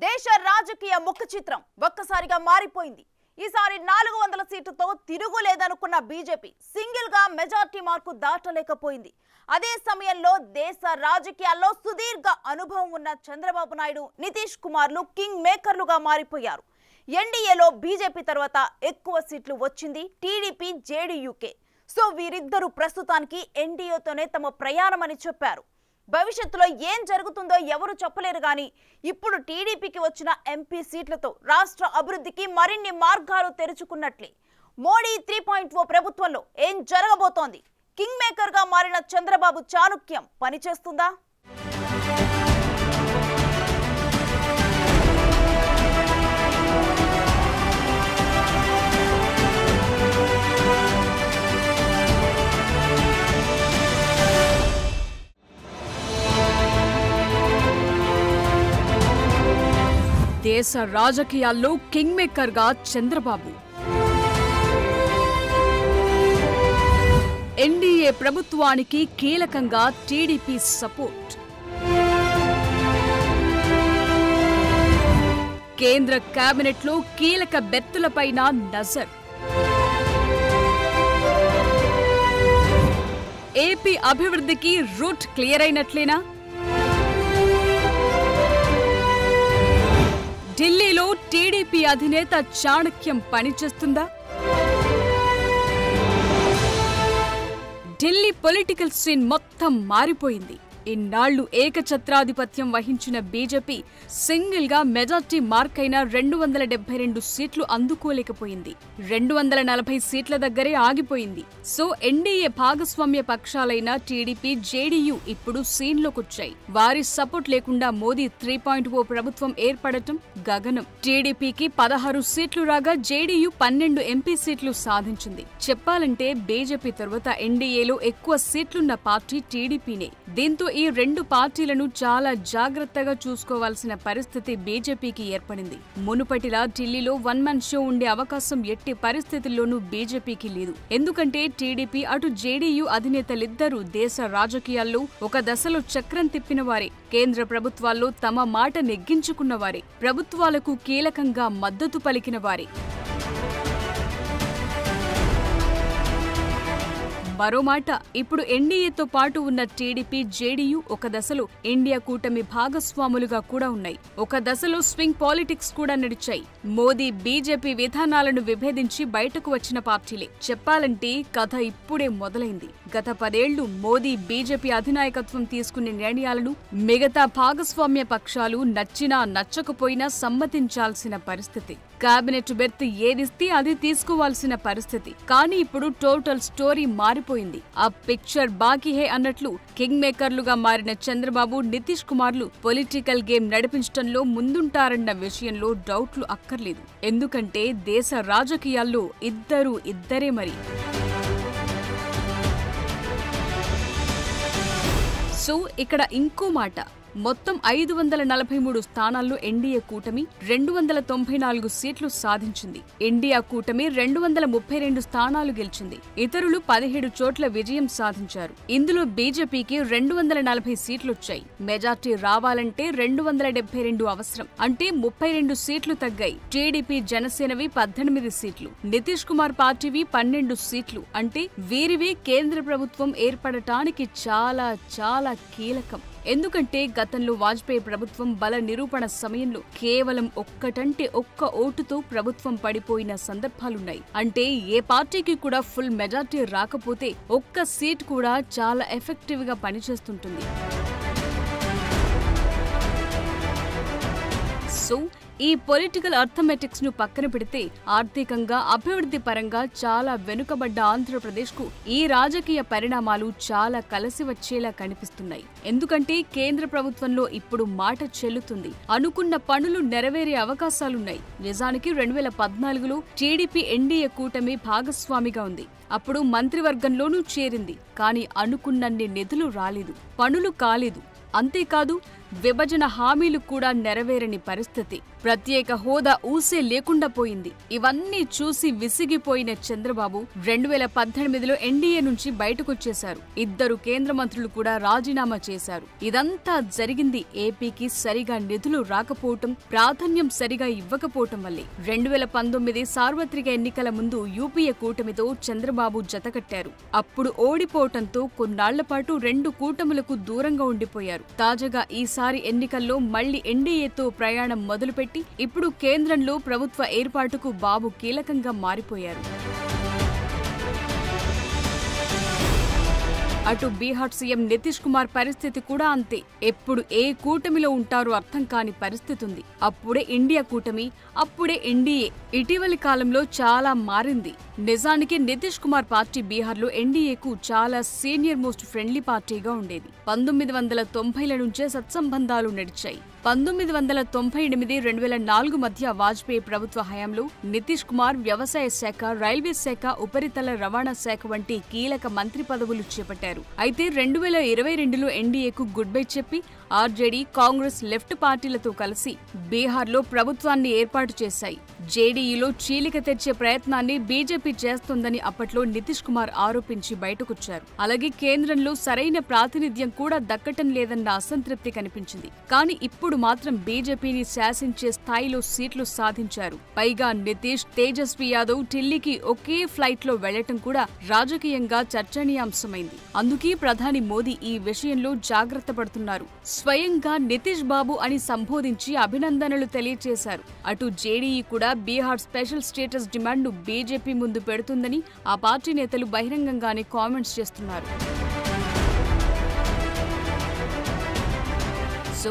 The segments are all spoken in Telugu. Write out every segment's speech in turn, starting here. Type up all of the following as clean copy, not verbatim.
దేశ రాజకీయ ముఖ చిత్రం ఒక్కసారిగా మారిపోయింది. ఈసారి 400 సీట్లతో తిరుగులేదనుకున్న బీజేపీ సింగిల్ గా మెజారిటీ మార్కు దాటలేకపోయింది. అదే సమయంలో దేశ రాజకీయాల్లో సుదీర్ఘ అనుభవం ఉన్న చంద్రబాబు నాయుడు, నితీష్ కుమార్లు కింగ్ మేకర్లుగా మారిపోయారు. ఎన్డీఏలో బీజేపీ తర్వాత ఎక్కువ సీట్లు వచ్చింది టీడీపీ, జేడీయూకే. సో వీరిద్దరూ ప్రస్తుతానికి ఎన్డీఏతోనే తమ ప్రయాణమని చెప్పారు. భవిష్యత్తులో ఏం జరుగుతుందో ఎవరు చెప్పలేరు గాని ఇప్పుడు టీడీపీకి వచ్చిన ఎంపీ సీట్లతో రాష్ట్ర అభివృద్ధికి మరిన్ని మార్గాలు తెరుచుకున్నట్లే. మోడీ 3.0 ప్రభుత్వంలో ఏం జరగబోతోంది? కింగ్ మేకర్ గా మారిన చంద్రబాబు చాణుక్యం పనిచేస్తుందా? దేశ రాజకీయాల్లో కింగ్ మేకర్ గా చంద్రబాబు. ఎన్డీఏ ప్రభుత్వానికి కీలకంగా టీడీపీ సపోర్ట్. కేంద్ర కేబినెట్లో కీలక బెర్తులపైన నజర్. ఏపీ అభివృద్ధికి రూట్ క్లియర్ అయినట్లేనా? ఢిల్లీలో టీడీపీ అధినేత చాణక్యం పనిచేస్తుందా? ఢిల్లీ పొలిటికల్ సీన్ మొత్తం మారిపోయింది. ఇన్నాళ్లు ఏకఛత్రాధిపత్యం వహించిన బీజేపీ సింగిల్ గా మెజార్టీ మార్క్ అయిన 272 సీట్లు అందుకోలేకపోయింది. 240 సీట్ల దగ్గరే ఆగిపోయింది. సో ఎన్డీఏ భాగస్వామ్య పక్షాలైన టీడీపీ, జేడీయూ ఇప్పుడు సీన్లోకొచ్చాయి. వారి సపోర్ట్ లేకుండా మోదీ 3.0 ప్రభుత్వం ఏర్పడటం గగనం. టీడీపీకి 16 సీట్లు రాగా జేడీయూ 12 ఎంపీ సీట్లు సాధించింది. చెప్పాలంటే బీజేపీ తర్వాత ఎన్డీఏలో ఎక్కువ సీట్లున్న పార్టీ టీడీపీనే. దీంతో ఈ రెండు పార్టీలను చాలా జాగ్రత్తగా చూసుకోవాల్సిన పరిస్థితి బీజేపీకి ఏర్పడింది. మునుపటిలా ఢిల్లీలో వన్ మ్యాన్ షో ఉండే అవకాశం ఎట్టి పరిస్థితుల్లోనూ బీజేపీకి లేదు. ఎందుకంటే టీడీపీ అటు జేడీయూ అధినేతలిద్దరూ దేశ రాజకీయాల్లో ఒక దశలో చక్రం తిప్పిన వారే. కేంద్ర ప్రభుత్వాల్లో తమ మాట నెగ్గించుకున్న వారే. ప్రభుత్వాలకు కీలకంగా మద్దతు పలికిన వారే. మరో మాట, ఇప్పుడు ఎన్డీఏతో పాటు ఉన్న టీడీపీ, జేడీయూ ఒక దశలో ఇండియా కూటమి భాగస్వాములుగా కూడా ఉన్నాయి. ఒక దశలో స్వింగ్ పాలిటిక్స్ కూడా నడిచాయి. మోదీ, బీజేపీ విధానాలను విభేదించి బయటకు వచ్చిన పార్టీలే. చెప్పాలంటే కథ ఇప్పుడే మొదలైంది. గత 10 ఏళ్లు మోదీ, బీజేపీ అధినాయకత్వం తీసుకునే నిర్ణయాలను మిగతా భాగస్వామ్య పక్షాలు నచ్చినా నచ్చకపోయినా సమ్మతించాల్సిన పరిస్థితి. కేబినెట్ బెర్త్ ఏదిస్తే అది తీసుకోవాల్సిన పరిస్థితి. కానీ ఇప్పుడు టోటల్ స్టోరీ మారిపోయింది. ఆ పిక్చర్ బాకీ హే అన్నట్లు కింగ్ మేకర్లుగా మారిన చంద్రబాబు, నితీష్ కుమార్లు పొలిటికల్ గేమ్ నడిపించడంలో ముందుంటారన్న విషయంలో డౌట్లు అక్కర్లేదు. ఎందుకంటే దేశ రాజకీయాల్లో ఇద్దరే మరి. సో ఇక్కడ ఇంకో మాట, మొత్తం 543 స్థానాల్లో ఎన్డీఏ కూటమి 294 సీట్లు సాధించింది. ఇండియా కూటమి 232 స్థానాలు గెలిచింది. ఇతరులు 17 చోట్ల విజయం సాధించారు. ఇందులో బీజేపీకి 240 సీట్లొచ్చాయి. మెజార్టీ రావాలంటే 272 అవసరం. అంటే 32 సీట్లు తగ్గాయి. టీడీపీ, జనసేనవి 18 సీట్లు, నితీష్ కుమార్ పార్టీవి 12 సీట్లు. అంటే వీరివి కేంద్ర ప్రభుత్వం ఏర్పడటానికి చాలా చాలా కీలకం. ఎందుకంటే గతంలో వాజ్పేయి ప్రభుత్వం బల నిరూపణ సమయంలో కేవలం ఒక్క ఓటుతో ప్రభుత్వం పడిపోయిన సందర్భాలున్నాయి. అంటే ఏ పార్టీకి కూడా ఫుల్ మెజార్టీ రాకపోతే ఒక్క సీట్ కూడా చాలా ఎఫెక్టివ్ గా పనిచేస్తుంటుంది. సో ఈ పొలిటికల్ అర్థమెటిక్స్ ను పక్కన పెడితే ఆర్థికంగా, అభివృద్ధి పరంగా చాలా వెనుకబడ్డ ఆంధ్రప్రదేశ్ కు ఈ రాజకీయ పరిణామాలు చాలా కలిసి వచ్చేలా కనిపిస్తున్నాయి. ఎందుకంటే కేంద్ర ప్రభుత్వంలో ఇప్పుడు మాట చెల్లుతుంది. అనుకున్న పనులు నెరవేరే అవకాశాలున్నాయి. నిజానికి 2014లో టీడీపీ ఎన్డీఏ కూటమి భాగస్వామిగా ఉంది. అప్పుడు మంత్రివర్గంలోనూ చేరింది. కానీ అనుకున్నన్ని నిధులు రాలేదు, పనులు కాలేదు. అంతేకాదు విభజన హామీలు కూడా నెరవేరని పరిస్థితి. ప్రత్యేక హోదా ఊసే లేకుండా పోయింది. ఇవన్నీ చూసి విసిగిపోయిన చంద్రబాబు 2018లో ఎన్డీఏ నుంచి బయటకొచ్చేశారు. 2 కేంద్ర మంత్రులు కూడా రాజీనామా చేశారు. ఇదంతా జరిగింది ఏపీకి సరిగా నిధులు రాకపోవటం, ప్రాధాన్యం సరిగా ఇవ్వకపోవటం వల్లే. 2019 సార్వత్రిక ఎన్నికల ముందు యూపీఏ కూటమితో చంద్రబాబు జతకట్టారు. అప్పుడు ఓడిపోవటంతో కొన్నాళ్ల పాటు 2 కూటములకు దూరంగా ఉండిపోయారు. తాజాగా ఈసారి ఎన్నికల్లో మళ్లీ ఎన్డీఏతో ప్రయాణం మొదలుపెట్టి ఇప్పుడు కేంద్రంలో ప్రభుత్వ ఏర్పాటుకు బాబు కీలకంగా మారిపోయారు. అటు బీహార్ సీఎం నితీష్ కుమార్ పరిస్థితి కూడా అంతే. ఎప్పుడు ఏ కూటమిలో ఉంటారో అర్థం కాని పరిస్థితి ఉంది. అప్పుడే ఇండియా కూటమి, అప్పుడే ఎన్డీఏ. ఇటీవలి కాలంలో చాలా మారింది. నిజానికి నితీష్ కుమార్ పార్టీ బీహార్లో ఎన్డీఏకు చాలా సీనియర్ మోస్ట్ ఫ్రెండ్లీ పార్టీగా ఉండేది. 1990ల నుంచే సత్సంబంధాలు నడిచాయి. 1998-2004 మధ్య వాజ్పేయి ప్రభుత్వ హయాంలో నితీష్ కుమార్ వ్యవసాయ శాఖ, రైల్వే శాఖ, ఉపరితల రవాణా శాఖ వంటి కీలక మంత్రి పదవులు చేపట్టారు. అయితే 2022లో ఎన్డీఏకు గుడ్ బై చెప్పి ఆర్జేడీ, కాంగ్రెస్, లెఫ్ట్ పార్టీలతో కలిసి బీహార్లో ప్రభుత్వాన్ని ఏర్పాటు చేశాయి. జేడీయూలో చీలిక తెచ్చే ప్రయత్నాన్ని బీజేపీ చేస్తోందని అప్పట్లో నితీష్ కుమార్ ఆరోపించి బయటకొచ్చారు. అలాగే కేంద్రంలో సరైన ప్రాతినిధ్యం కూడా దక్కటం లేదన్న అసంతృప్తి కనిపించింది. కానీ ఇప్పుడు మాత్రం బీజేపీని శాసించే స్థాయిలో సీట్లు సాధించారు. పైగా నితీష్, తేజస్వి యాదవ్ ఢిల్లీకి ఒకే ఫ్లైట్ లో వెళ్లటం కూడా రాజకీయంగా చర్చనీయాంశమైంది. అందుకే ప్రధాని మోదీ ఈ విషయంలో జాగ్రత్త పడుతున్నారు. స్వయంగా నితీష్ బాబు అని సంబోధించి అభినందనలు తెలియజేశారు. అటు జేడీయూ కూడా బీహార్ స్పెషల్ స్టేటస్ డిమాండ్ను బీజేపీ ముందు పెడుతుందని ఆ పార్టీ నేతలు బహిరంగంగానే కామెంట్స్ చేస్తున్నారు. సో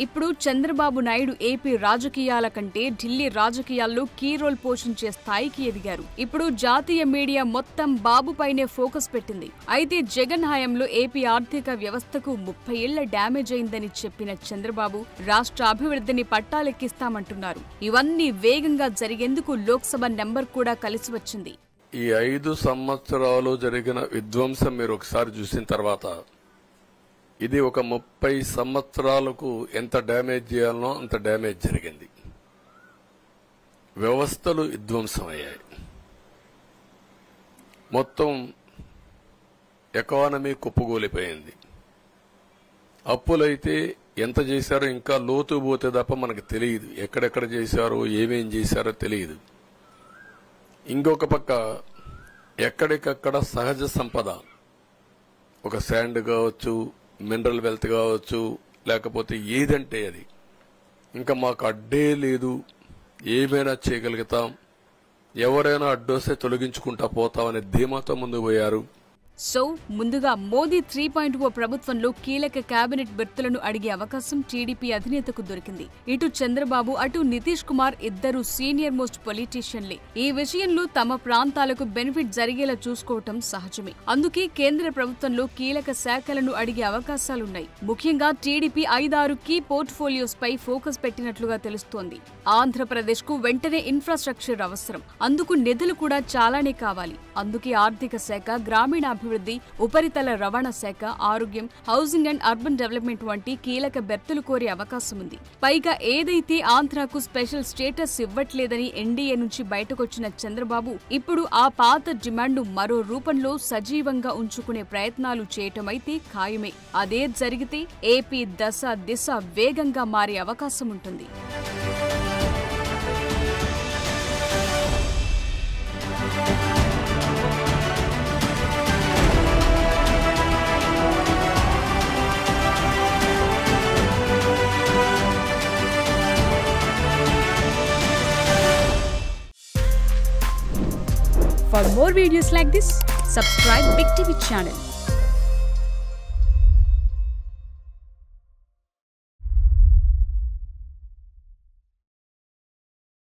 ఇప్పుడు చంద్రబాబు నాయుడు ఏపీ రాజకీయాల కంటే ఢిల్లీ రాజకీయాల్లో కీ రోల్ పోషించే స్థాయికి ఎదిగారు. ఇప్పుడు జాతీయ మీడియా మొత్తం బాబుపైనే ఫోకస్ పెట్టింది. అయితే జగన్ హయాంలో ఏపీ ఆర్థిక వ్యవస్థకు 30 ఏళ్ల డ్యామేజ్ అయిందని చెప్పిన చంద్రబాబు రాష్ట్ర అభివృద్ధిని పట్టాలెక్కిస్తామంటున్నారు. ఇవన్నీ వేగంగా జరిగేందుకు లోక్సభ నెంబర్ కూడా కలిసి వచ్చింది. ఈ 5 సంవత్సరాలు జరిగిన విధ్వంసం మీరు ఒకసారి చూసిన తర్వాత ఇది ఒక 30 సంవత్సరాలకు ఎంత డ్యామేజ్ చేయాలనో అంత డ్యామేజ్ జరిగింది. వ్యవస్థలు విధ్వంసమయ్యాయి. మొత్తం ఎకానమీ కుప్పగూలిపోయింది. అప్పులైతే ఎంత చేశారో ఇంకా లోతు పోతే తప్ప మనకు తెలియదు. ఎక్కడెక్కడ చేశారో, ఏమేం చేశారో తెలియదు. ఇంకొక పక్క ఎక్కడికక్కడ సహజ సంపద, ఒక శాండ్ కావచ్చు, మినరల్ వెల్త్ కావచ్చు, లేకపోతే ఏదంటే అది, ఇంకా మాకు అడ్డే లేదు, ఏమైనా చేయగలుగుతాం, ఎవరైనా అడ్డొస్తే తొలగించుకుంటా పోతామనే ధీమాతో ముందుకు పోయారు. సో ముందుగా మోదీ 3.0 ప్రభుత్వంలో కీలక కేబినెట్ బెర్తులను అడిగే అవకాశం టీడీపీ అధినేతకు దొరికింది. ఇటు చంద్రబాబు, అటు నితీష్ కుమార్ ఇద్దరు సీనియర్ మోస్ట్ పొలిటీషియన్లే. ఈ విషయంలో తమ ప్రాంతాలకు బెనిఫిట్ జరిగేలా చూసుకోవటం సహజమే. అందుకే కేంద్ర ప్రభుత్వంలో కీలక శాఖలను అడిగే అవకాశాలున్నాయి. ముఖ్యంగా టీడీపీ 5-6 కీ పోర్ట్ఫోలియోస్ పై ఫోకస్ పెట్టినట్లుగా తెలుస్తోంది. ఆంధ్రప్రదేశ్ కు వెంటనే ఇన్ఫ్రాస్ట్రక్చర్ అవసరం. అందుకు నిధులు కూడా చాలానే కావాలి. అందుకే ఆర్థిక శాఖ, గ్రామీణాభివృద్ధి, ఉపరితల రవాణా శాఖ, ఆరోగ్యం, హౌసింగ్ అండ్ అర్బన్ డెవలప్మెంట్ వంటి కీలక బెర్తులు కోరే అవకాశం ఉంది. పైగా ఏదైతే ఆంధ్రాకు స్పెషల్ స్టేటస్ ఇవ్వట్లేదని ఎన్డీఏ నుంచి బయటకొచ్చిన చంద్రబాబు ఇప్పుడు ఆ పాత డిమాండ్ను మరో రూపంలో సజీవంగా ఉంచుకునే ప్రయత్నాలు చేయటమైతే ఖాయమే. అదే జరిగితే ఏపీ దశ దిశ వేగంగా మారే అవకాశం ఉంటుంది. For more videos like this, subscribe Big TV channel.